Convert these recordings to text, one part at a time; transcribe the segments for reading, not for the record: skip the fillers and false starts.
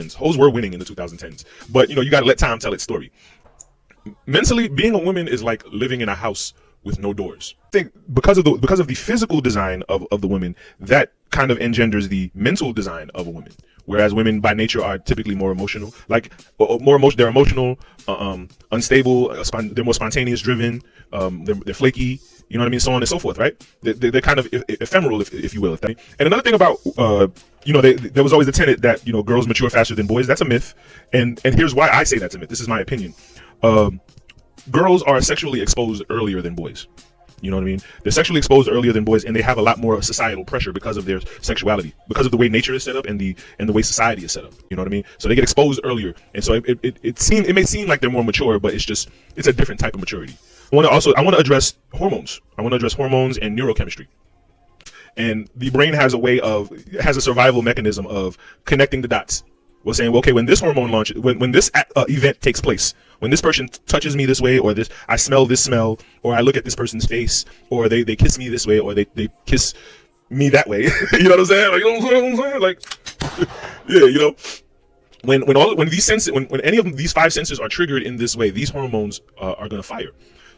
2010s. Hoes were winning in the 2010s, but you got to let time tell its story. Mentally, being a woman is like living in a house with no doors. I think because of the physical design of the women, that kind of engenders the mental design of a woman. Whereas women by nature are typically more emotional, they're emotional, unstable, they're more spontaneous driven, they're flaky, you know what I mean, so on and so forth, right? They're kind of ephemeral, if you will. And another thing about, there was always the tenet that, girls mature faster than boys. That's a myth. And here's why I say that's a myth. This is my opinion. Girls are sexually exposed earlier than boys. You know what I mean? They're sexually exposed earlier than boys, and they have a lot more societal pressure because of their sexuality, because of the way nature is set up and the way society is set up. You know what I mean? So they get exposed earlier, and so it may seem like they're more mature, but it's a different type of maturity. I want to address hormones. I want to address hormones and neurochemistry. And the brain has a survival mechanism of connecting the dots. We're saying, well, okay, when this hormone launches, when this event takes place, when this person touches me this way, or I smell this smell, or I look at this person's face, or they kiss me this way, or they kiss me that way. You know what I'm saying? Like, you know what I'm saying? Like, yeah, when any of these five senses are triggered in this way, these hormones are going to fire.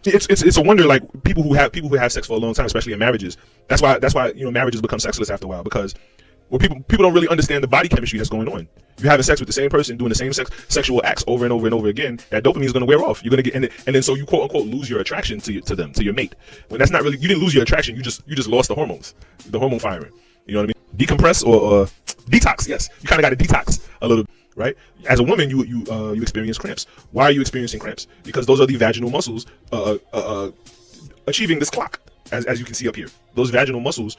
It's a wonder, like people who have sex for a long time, especially in marriages. That's why marriages become sexless after a while, because people don't really understand the body chemistry that's going on. You're having sex with the same person, doing the same sexual acts over and over and over again. That dopamine is going to wear off. You're going to get and then so you quote unquote lose your attraction to your mate. When that's not really, you didn't lose your attraction. You just lost the hormones, the hormone firing. You know what I mean? Decompress or detox. Yes, you kind of got to detox a little, right? As a woman, you experience cramps. Why are you experiencing cramps? Because those are the vaginal muscles achieving this clock, as you can see up here. Those vaginal muscles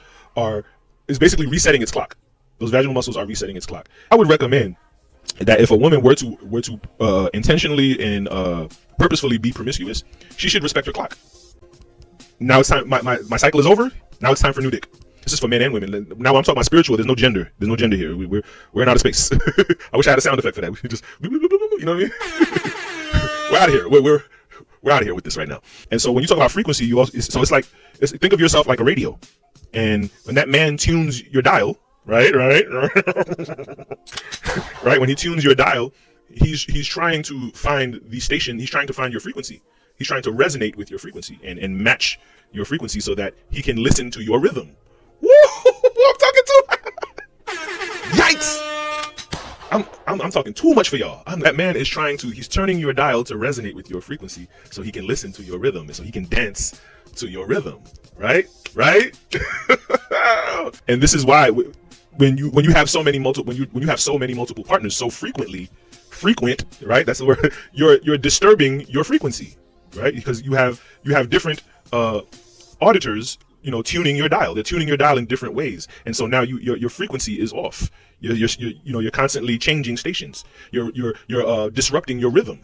is basically resetting its clock. Those vaginal muscles are resetting its clock. I would recommend that if a woman were to intentionally and purposefully be promiscuous, she should respect her clock. Now it's time. My cycle is over. Now it's time for new dick. This is for men and women. Now I'm talking about spiritual. There's no gender. There's no gender here. We're in outer space. I wish I had a sound effect for that. We just, you know what I mean? We're out of here. We're out of here with this right now. And so when you talk about frequency, it's like think of yourself like a radio. And when that man tunes your dial, right, when he tunes your dial, he's trying to find the station. He's trying to find your frequency. He's trying to resonate with your frequency and match your frequency so that he can listen to your rhythm. Woo! I'm talking too. Yikes! I'm talking too much for y'all. That man is he's turning your dial to resonate with your frequency so he can listen to your rhythm and so he can dance to your rhythm. Right? And this is why when you have so many multiple partners so frequent, right? That's the word. You're disturbing your frequency, right? Because you have different auditors, tuning your dial. They're tuning your dial in different ways, and so now your frequency is off. You're constantly changing stations. You're disrupting your rhythm.